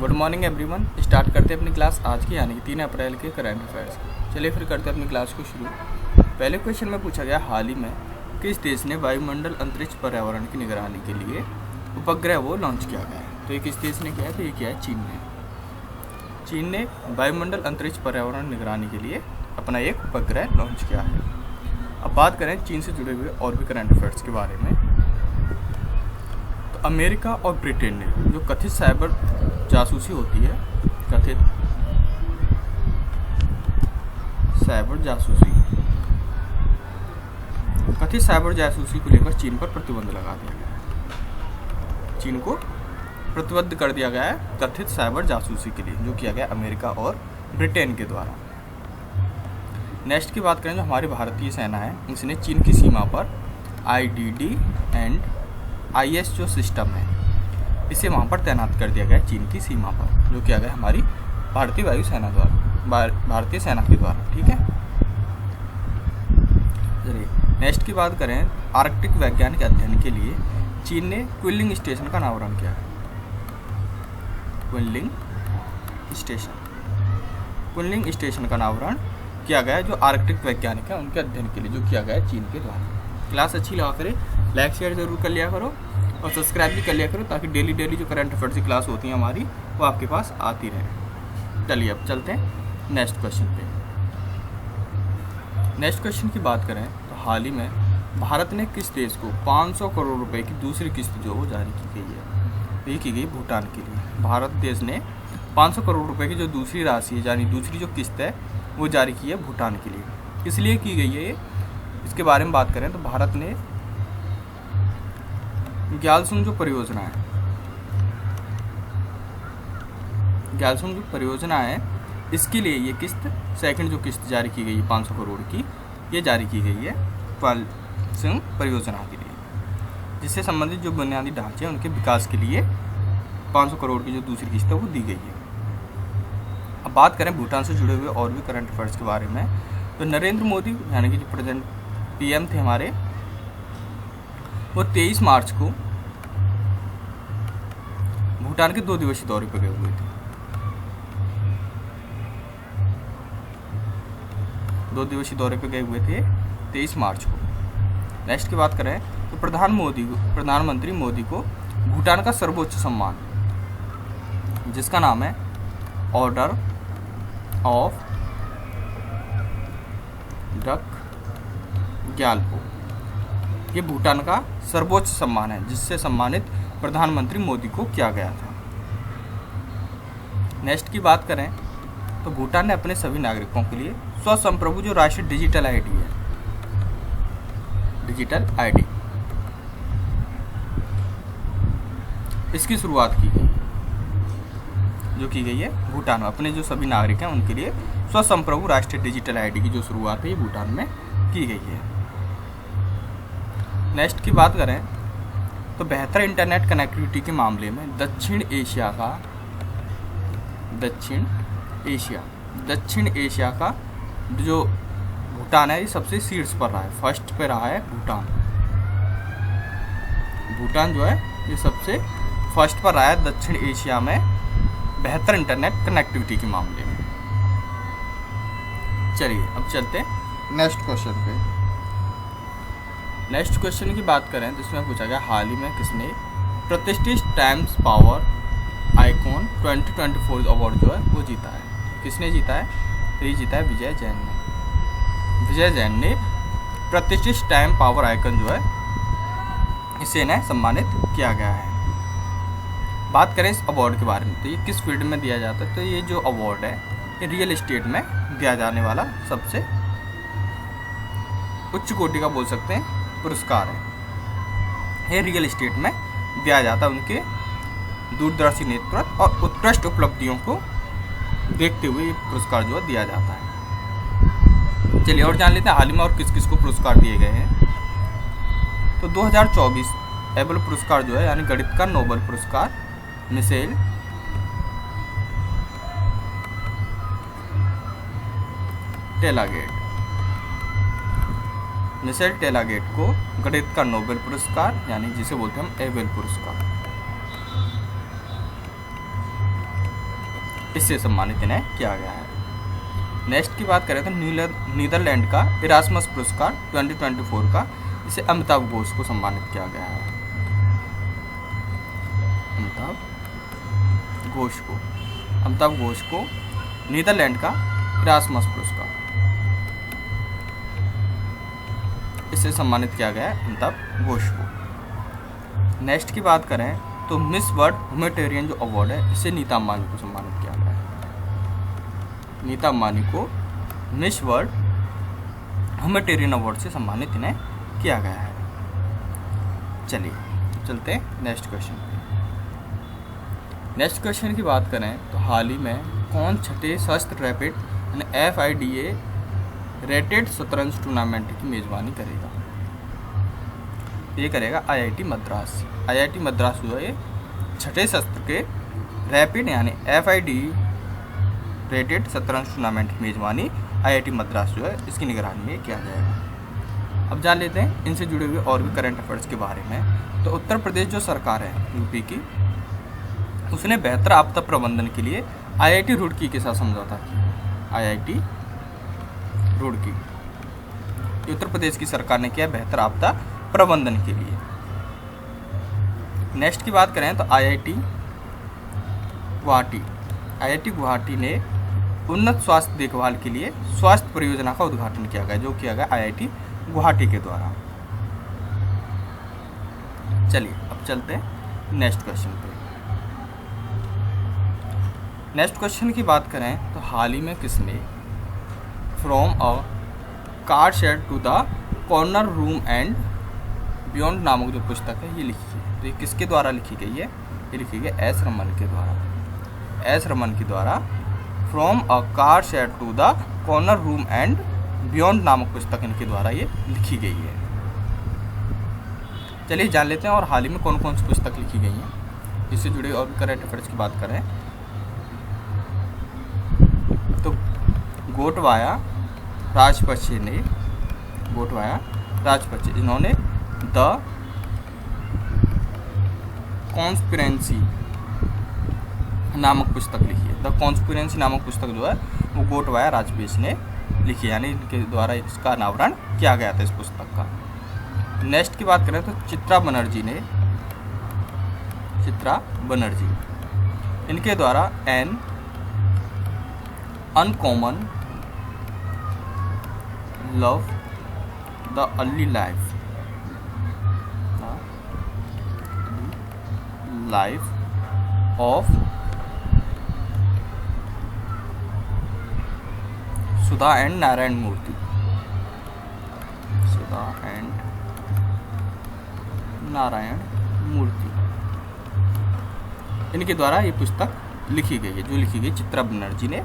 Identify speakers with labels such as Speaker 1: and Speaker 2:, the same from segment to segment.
Speaker 1: Good morning everyone. Start करते हैं अपनी क्लास आज की यानी कि 3 अप्रैल के करंट अफेयर्स। चलिए फिर करते हैं अपनी क्लास को शुरू। पहले क्वेश्चन में पूछा गया, हाल ही में किस देश ने वायुमंडल अंतरिक्ष पर्यावरण की निगरानी के लिए उपग्रह वो लॉन्च किया गया है? तो ये किस देश ने किया है? तो ये किया है चीन ने। चीन ने वायुमंडल अंतरिक्ष पर्यावरण निगरानी के लिए अपना एक उपग्रह लॉन्च किया है। अब बात करें चीन से जुड़े हुए और भी करंट अफेयर्स के बारे में, तो अमेरिका और ब्रिटेन ने जो कथित साइबर जासूसी होती है, कथित साइबर जासूसी को लेकर चीन पर प्रतिबंध लगा दिया गया है। चीन को प्रतिबद्ध कर दिया गया है कथित साइबर जासूसी के लिए, जो किया गया अमेरिका और ब्रिटेन के द्वारा। नेक्स्ट की बात करें, जो हमारी भारतीय सेना है, इसने चीन की सीमा पर IDD एंड IS जो सिस्टम है, इसे वहाँ पर तैनात कर दिया गया चीन की सीमा पर, जो किया गया हमारी भारतीय वायु सेना द्वारा, भारतीय सेना के द्वारा। ठीक है, चलिए नेक्स्ट की बात करें, आर्कटिक वैज्ञानिक अध्ययन के लिए चीन ने क्विलिंग स्टेशन का अनावरण किया है। क्विलिंग स्टेशन का अनावरण किया गया है, जो आर्कटिक वैज्ञानिक है उनके अध्ययन के लिए, जो किया गया है चीन के द्वारा। क्लास अच्छी लगा करे लाइक शेयर जरूर कर लिया करो और सब्सक्राइब भी कर लिया करो, ताकि डेली जो करंट अफेयर्स की क्लास होती है हमारी, वो आपके पास आती रहे। चलिए अब चलते हैं नेक्स्ट क्वेश्चन पे। नेक्स्ट क्वेश्चन की बात करें तो हाल ही में भारत ने किस देश को 500 करोड़ रुपए की दूसरी किस्त जो वो जारी की गई है? ये की गई भूटान के लिए। भारत देश ने 500 करोड़ रुपए की जो दूसरी राशि है, यानी दूसरी जो किस्त है, वो जारी की है भूटान के लिए। किस लिए की गई है ये, इसके बारे में बात करें तो भारत ने ग्यालसून जो परियोजना है, इसके लिए ये किस्त, सेकंड जो किस्त जारी की गई है 500 करोड़ की, ये जारी की गई है ग्यालसून परियोजना के लिए, जिससे संबंधित जो बुनियादी ढांचे हैं उनके विकास के लिए 500 करोड़ की जो दूसरी किस्त है वो दी गई है। अब बात करें भूटान से जुड़े हुए और भी करंट अफेयर्स के बारे में, तो नरेंद्र मोदी यानी कि जो प्रेजेंट PM थे हमारे, वो 23 मार्च को भूटान के 2 दिवसीय दौरे पर गए हुए थे। 2 दिवसीय दौरे पर गए हुए थे 23 मार्च को। नेक्स्ट की बात करें तो प्रधानमंत्री मोदी को भूटान का सर्वोच्च सम्मान, जिसका नाम है ऑर्डर ऑफ डक ग्यालपो, ये भूटान का सर्वोच्च सम्मान है, जिससे सम्मानित प्रधानमंत्री मोदी को किया गया था। नेक्स्ट की बात करें तो भूटान ने अपने सभी नागरिकों के लिए स्वसंप्रभु जो राष्ट्रीय डिजिटल ID है, डिजिटल ID, इसकी शुरुआत की गई, जो की गई है भूटान में। अपने जो सभी नागरिक हैं उनके लिए स्वसंप्रभु राष्ट्रीय डिजिटल ID की जो शुरुआत है ये भूटान में की गई है। नेक्स्ट की बात करें तो बेहतर इंटरनेट कनेक्टिविटी के मामले में दक्षिण एशिया का जो भूटान है, ये सबसे शीर्ष पर रहा है, फर्स्ट पे रहा है भूटान जो है ये सबसे फर्स्ट पर रहा है दक्षिण एशिया में बेहतर इंटरनेट कनेक्टिविटी के मामले में। चलिए अब चलते हैं नेक्स्ट क्वेश्चन पे। नेक्स्ट क्वेश्चन की बात करें तो इसमें पूछा गया, हाल ही में किसने प्रतिष्ठित टाइम्स पावर आइकॉन 2024 अवार्ड जो है वो जीता है? किसने जीता है? तो ये जीता है विजय जैन ने प्रतिष्ठित टाइम पावर आइकन जो है, इसे इन्हें सम्मानित किया गया है। बात करें इस अवार्ड के बारे में, तो ये किस फील्ड में दिया जाता है? तो ये जो अवार्ड है ये रियल एस्टेट में दिया जाने वाला सबसे उच्च कोटि का बोल सकते हैं पुरस्कार है। ये रियल एस्टेट में दिया जाता है उनके दूरदर्शी नेतृत्व और उत्कृष्ट उपलब्धियों को देखते हुए ये पुरस्कार जो है दिया जाता है। चलिए और जान लेते हैं हाल ही में और किस किस को पुरस्कार दिए गए हैं। तो 2024 एबल पुरस्कार जो है, यानी गणित का नोबेल पुरस्कार, मिशेल टेलागेट को गणित का नोबेल पुरस्कार, यानी जिसे बोलते हैं हम एबेल पुरस्कार। इससे सम्मानित इन्हें किया गया है। नेक्स्ट की बात करें तो नीदरलैंड का इरास्मस पुरस्कार 2024 का इसे अमिताभ घोष को सम्मानित किया गया है। अमिताभ घोष को नीदरलैंड का इरास्मस पुरस्कार इससे सम्मानित किया गया है अमिताभ घोष को। नेक्स्ट की बात करें तो मिस वर्ल्ड ह्यूमैनिटेरियन जो अवार्ड है इसे नीता अंबानी को सम्मानित किया गया है। नीता अंबानी को मिस वर्ल्ड ह्यूमैनिटेरियन अवार्ड से सम्मानित इन्हें किया गया है। चलिए चलते हैं नेक्स्ट क्वेश्चन पे। नेक्स्ट क्वेश्चन की बात करें तो हाल ही में कौन छठे शस्त्र रैपिड यानी FIDA रेटेड शतरंज टूर्नामेंट की मेजबानी करेगा? ये करेगा IIT मद्रास। IIT मद्रास जो है छठे शस्त्र के रैपिड यानी FIDA रेटेड शतरंज टूर्नामेंट की मेजबानी IIT मद्रास जो है इसकी निगरानी में किया जाएगा। अब जान लेते हैं इनसे जुड़े हुए और भी करंट अफेयर्स के बारे में। तो उत्तर प्रदेश जो सरकार है यूपी की, उसने बेहतर आपदा प्रबंधन के लिए IIT रुड़की के साथ समझौता किया। IIT रुड़की उत्तर प्रदेश की सरकार ने किया बेहतर आपदा प्रबंधन के लिए। नेक्स्ट की बात करें तो IIT गुवाहाटी ने उन्नत स्वास्थ्य देखभाल के लिए स्वास्थ्य परियोजना का उद्घाटन किया गया, जो किया गया IIT गुवाहाटी के द्वारा। चलिए अब चलते हैं नेक्स्ट क्वेश्चन पे। नेक्स्ट क्वेश्चन की बात करें तो हाल ही में किसने from a car shed to the corner room and beyond नामक जो पुस्तक है ये लिखी है। तो ये किसके द्वारा लिखी गई है? ये लिखी गई S रमन के द्वारा। S रमन के द्वारा from a car shed to the corner room and beyond नामक पुस्तक इनके द्वारा ये लिखी गई है। चलिए जान लेते हैं और हाल ही में कौन कौन सी पुस्तक लिखी गई हैं, इससे जुड़े और भी करंट अफेयर्स की बात करें तो गोटवाया राजपक्षे इन्होंने द कॉन्स्पिरेंसी नामक पुस्तक लिखी है। द कॉन्स्पिरेंसी नामक पुस्तक जो है वो गोटवाया राजपक्षे ने लिखी है, यानी इनके द्वारा इसका अनावरण किया गया था इस पुस्तक का। नेक्स्ट की बात करें तो चित्रा बनर्जी इनके द्वारा an uncommon love the early life of Sudha and Narayana Murthy इनके द्वारा ये पुस्तक लिखी गई है, जो लिखी गई चित्रा बनर्जी ने।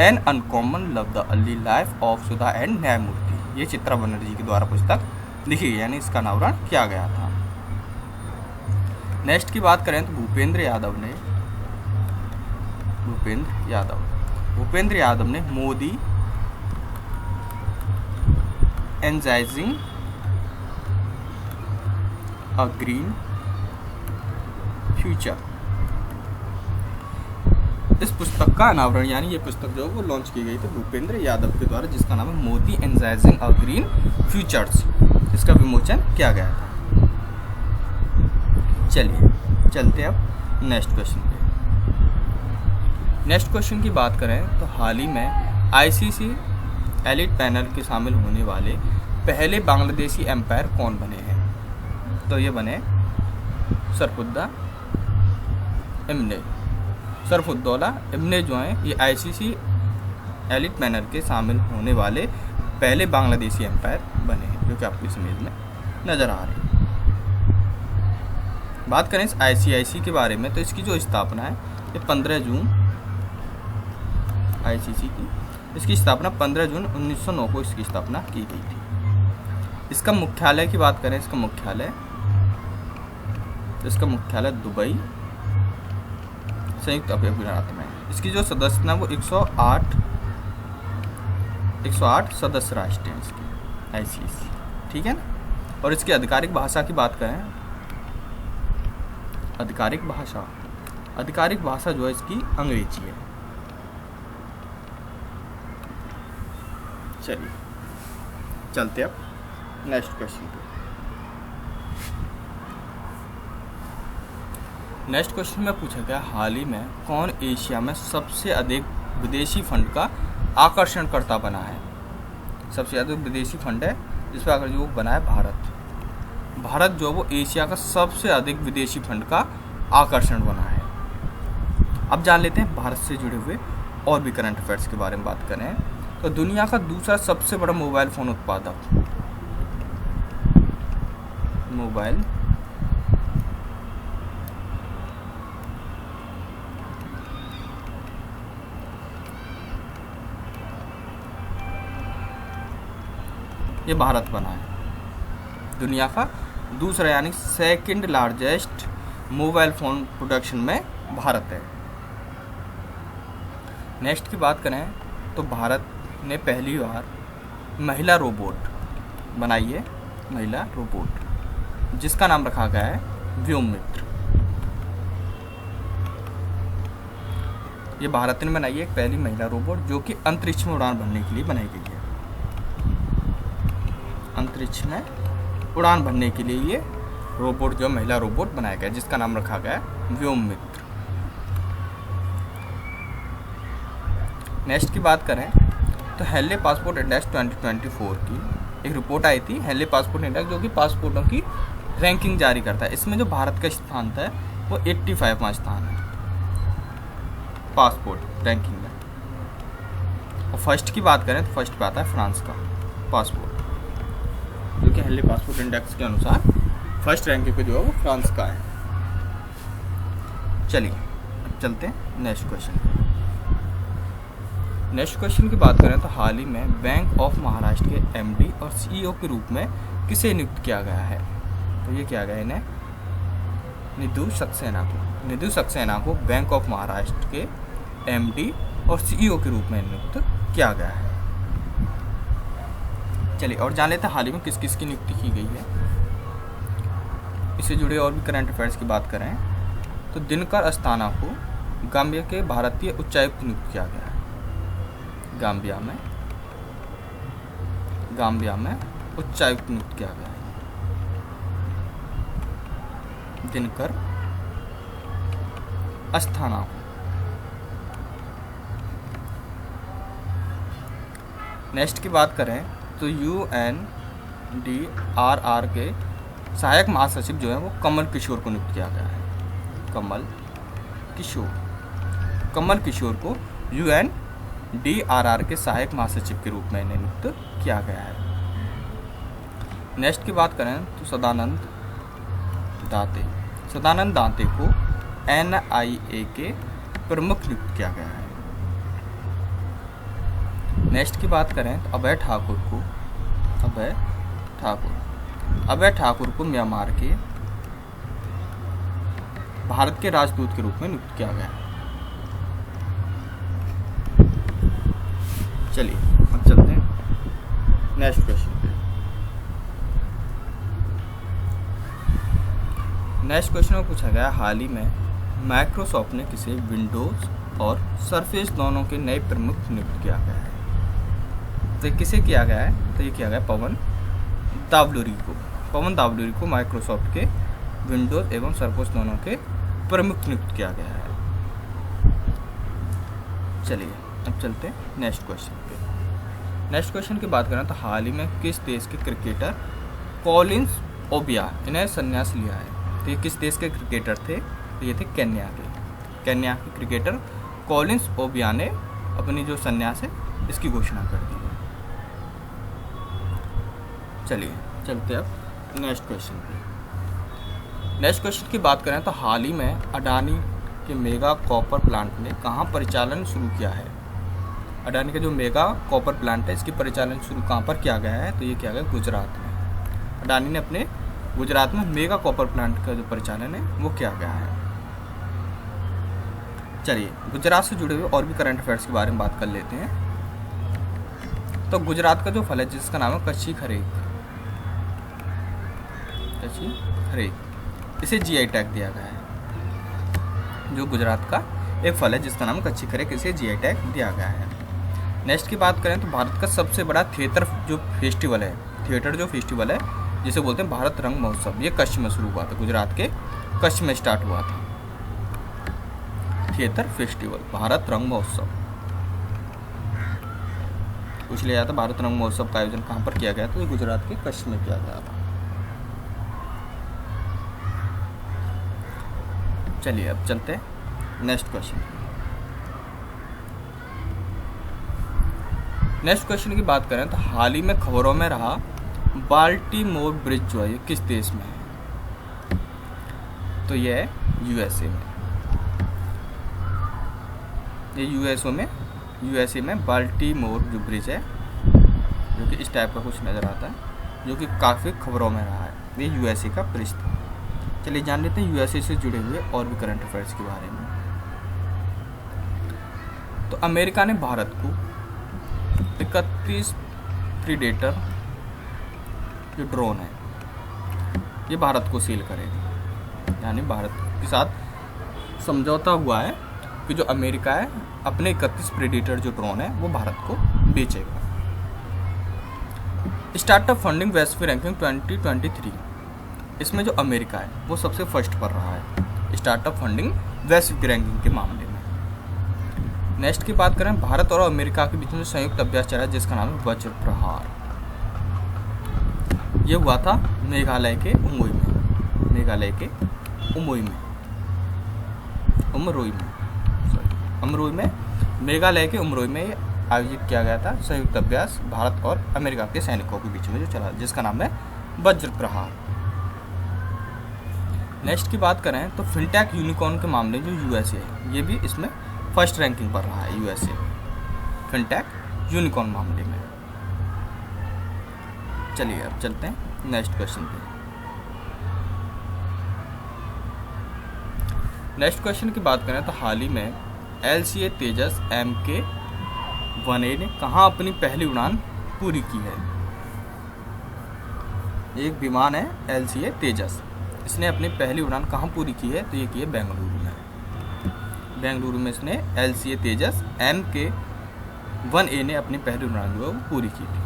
Speaker 1: N uncommon love the early life of Sudha and न्यायमूर्ति, ये चित्रा बनर्जी के द्वारा पुस्तक लिखी गई, यानी इसका अनावरण किया गया था। नेक्स्ट की बात करें तो भूपेंद्र यादव ने मोदी एनर्जाइजिंग अ ग्रीन फ्यूचर इस पुस्तक का अनावरण, यानी ये पुस्तक जो है वो लॉन्च की गई थी भूपेंद्र यादव के द्वारा, जिसका नाम है मोदी एनर्जाइजिंग अ ग्रीन फ्यूचर्स। इसका विमोचन किया गया था। चलिए चलते हैं अब नेक्स्ट क्वेश्चन पे। नेक्स्ट क्वेश्चन की बात करें तो हाल ही में ICC एलिट पैनल के शामिल होने वाले पहले बांग्लादेशी एम्पायर कौन बने हैं? तो ये बने सरफुद्दौला इब्ने जो हैं ये ICC एलिट पैनल के शामिल होने वाले पहले बांग्लादेशी एम्पायर बने हैं, जो कि आपकी इस इमेज में नज़र आ रहे हैं। बात करें इस ICIC के बारे में तो इसकी जो स्थापना है ये 15 जून ICC की इसकी स्थापना 15 जून 1909 को इसकी स्थापना की गई थी। इसका मुख्यालय की बात करें, इसका मुख्यालय दुबई संयुक्त अरब अमीरात में। इसकी जो सदस्यता है वो 108 सदस्य राष्ट्र हैं इसकी ICC, ठीक है ना। और इसकी आधिकारिक भाषा की बात करें, आधिकारिक भाषा जो है इसकी अंग्रेजी है, चलिए चलते अब नेक्स्ट क्वेश्चन पे। नेक्स्ट क्वेश्चन में पूछा गया हाल ही में कौन एशिया में सबसे अधिक विदेशी फंड का आकर्षणकर्ता बना है। सबसे अधिक विदेशी फंड है जिस पर आकर्षण वो बना है भारत। भारत जो वो एशिया का सबसे अधिक विदेशी फंड का आकर्षण बना है। अब जान लेते हैं भारत से जुड़े हुए और भी करंट अफेयर्स के बारे में बात करें तो दुनिया का दूसरा सबसे बड़ा मोबाइल फ़ोन उत्पादक, मोबाइल ये भारत बना है। दुनिया का दूसरा यानी second largest mobile phone production में भारत है। नेक्स्ट की बात करें तो भारत ने पहली बार महिला रोबोट बनाई है, महिला रोबोट जिसका नाम रखा गया है व्योममित्र। ये भारत ने बनाई है एक पहली महिला रोबोट जो कि अंतरिक्ष में उड़ान भरने के लिए बनाई गई है। अंतरिक्ष में उड़ान भरने के लिए ये रोबोट जो महिला रोबोट बनाया गया जिसका नाम रखा गया है व्योममित्र। नेक्स्ट की बात करें तो हेनले पासपोर्ट इंडेक्स 2024 की एक रिपोर्ट आई थी, हेनले पासपोर्ट इंडेक्स, जो कि पासपोर्टों की रैंकिंग जारी करता है। इसमें जो भारत का स्थान था वो 85वां स्थान है पासपोर्ट रैंकिंग में। और फर्स्ट की बात करें तो फर्स्ट पे आता है फ्रांस का पासपोर्ट, जो कि हेनले पासपोर्ट इंडेक्स के अनुसार फर्स्ट रैंकिंग पे जो है वो फ्रांस का है। चलिए अब चलते हैं नेक्स्ट क्वेश्चन। नेक्स्ट क्वेश्चन की बात करें तो हाल ही में बैंक ऑफ महाराष्ट्र के एमडी और सीईओ के रूप में किसे नियुक्त किया गया है। तो ये किया गया इन्हें निधु सक्सेना को। निधु सक्सेना को बैंक ऑफ महाराष्ट्र के एमडी और सीईओ के रूप में नियुक्त किया गया है। चलिए और जान लेते हैं हाल ही में किस किस की नियुक्ति की गई है। इससे जुड़े और भी करंट अफेयर्स की बात करें तो दिनकर अस्थाना को गाम्बिया के भारतीय उच्चायुक्त नियुक्त किया गया है। गाम्बिया में उच्चायुक्त नियुक्त किया गया है दिनकर अस्थाना को। नेक्स्ट की बात करें तो UNDRR के सहायक महासचिव जो है वो कमल किशोर को नियुक्त किया गया है। कमल किशोर को UNDRR के सहायक महासचिव के रूप में इन्हें नियुक्त किया गया है। नेक्स्ट की बात करें तो सदानंद दाते को NIA के प्रमुख नियुक्त किया गया है। नेक्स्ट की बात करें तो अभय ठाकुर को म्यांमार के भारत के राजदूत के रूप में नियुक्त किया गया है। चलिए अब चलते हैं नेक्स्ट क्वेश्चन पे। नेक्स्ट क्वेश्चन में पूछा गया हाल ही में माइक्रोसॉफ्ट ने किसे विंडोज और सरफेस दोनों के नए प्रमुख नियुक्त किया गया है। तो किसे किया गया है तो ये किया गया पवन दावलूरी को माइक्रोसॉफ्ट के विंडोज एवं सरफेस दोनों के प्रमुख नियुक्त किया गया है। चलिए अब चलते हैं नेक्स्ट क्वेश्चन पे। नेक्स्ट क्वेश्चन की बात करें तो हाल ही में किस देश के क्रिकेटर कॉलिंस ओबिया इन्हें संन्यास लिया है। तो ये किस देश के क्रिकेटर थे तो ये थे केन्या के क्रिकेटर कॉलिंस ओबिया ने अपनी जो संन्यास है इसकी घोषणा कर दी है। चलिए चलते अब नेक्स्ट क्वेश्चन पे। नेक्स्ट क्वेश्चन की बात करें तो हाल ही में अडानी के मेगा कॉपर प्लांट ने कहाँ परिचालन शुरू किया है। अडानी का जो मेगा कॉपर प्लांट है इसकी परिचालन शुरू कहाँ पर किया गया है तो ये किया गया गुजरात में। अडानी ने अपने गुजरात में मेगा कॉपर प्लांट का जो परिचालन है वो किया गया है। चलिए गुजरात से जुड़े हुए और भी करंट अफेयर्स के बारे में बात कर लेते हैं। तो गुजरात का जो फल है जिसका नाम है कच्ची खरेक, इसे GI टैग दिया गया है। जो गुजरात का एक फल है जिसका नाम कच्ची खरेक, इसे GI टैग दिया गया है। नेक्स्ट की बात करें तो भारत का सबसे बड़ा थिएटर जो फेस्टिवल है जिसे बोलते हैं भारत रंग महोत्सव, ये कच्छ में शुरू हुआ था, गुजरात के कच्छ में स्टार्ट हुआ था थिएटर फेस्टिवल भारत रंग महोत्सव। पूछ लिया जाता भारत रंग महोत्सव का आयोजन कहाँ पर किया गया, तो ये गुजरात के कच्छ में किया गया था। चलिए अब चलते हैं नेक्स्ट क्वेश्चन। नेक्स्ट क्वेश्चन की बात करें तो हाल ही में खबरों में रहा बाल्टीमोर ब्रिज जो है ये किस देश में है, तो ये है यूएसए में। ये यूएसए में बाल्टीमोर जो ब्रिज है, जो कि इस टाइप का कुछ नज़र आता है, जो कि काफ़ी खबरों में रहा है, ये यूएसए का ब्रिज था। चलिए जान लेते हैं यूएसए से जुड़े हुए और भी करंट अफेयर्स के बारे में। तो अमेरिका ने भारत को 31 प्रीडेटर जो ड्रोन है ये भारत को सेल करेगी, यानी भारत के साथ समझौता हुआ है कि जो अमेरिका है अपने 31 प्रीडेटर जो ड्रोन है वो भारत को बेचेगा। स्टार्टअप फंडिंग वैश्विक रैंकिंग 2023, इसमें जो अमेरिका है वो सबसे फर्स्ट पर रहा है स्टार्टअप फंडिंग वैश्विक रैंकिंग के मामले में। नेक्स्ट की बात करें, भारत और अमेरिका के बीच में संयुक्त अभ्यास चला जिसका नाम है वज्र प्रहार। ये हुआ था मेघालय के उमरोई में आयोजित किया गया था संयुक्त अभ्यास भारत और अमेरिका के सैनिकों के बीच में जो चला, जिसका नाम है वज्र प्रहार। नेक्स्ट की बात करें तो फिनटेक यूनिकॉर्न के मामले जो यूएसए है ये भी इसमें फर्स्ट रैंकिंग पर रहा है, यूएसए फिनटेक यूनिकॉर्न मामले में। चलिए अब चलते हैं नेक्स्ट क्वेश्चन पे। नेक्स्ट क्वेश्चन की बात करें तो हाल ही में LCA तेजस MK-1A ने कहाँ अपनी पहली उड़ान पूरी की है। एक विमान है LCA तेजस, इसने अपनी पहली उड़ान कहाँ पूरी की है, तो ये की है बेंगलुरु में इसने LCA तेजस MK-1A ने अपनी पहली उड़ान जो है वो पूरी की थी।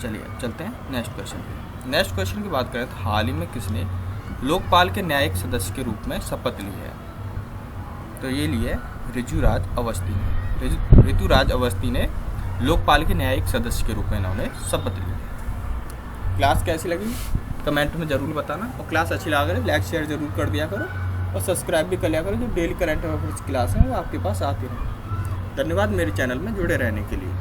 Speaker 1: चलिए अब चलते हैं नेक्स्ट क्वेश्चन पे। नेक्स्ट क्वेश्चन की बात करें तो हाल ही में किसने लोकपाल के न्यायिक सदस्य के रूप में शपथ ली है, तो ये ली है ऋतुराज अवस्थी ने लोकपाल के न्यायिक सदस्य के रूप में इन्होंने शपथ ली है। क्लास कैसी लगी कमेंट में ज़रूर बताना, और क्लास अच्छी लगा करें लाइक शेयर ज़रूर कर दिया करो, और सब्सक्राइब भी कर लिया करो, जो डेली करंट अफेयर्स क्लास है वो आपके पास आती रहे। धन्यवाद मेरे चैनल में जुड़े रहने के लिए।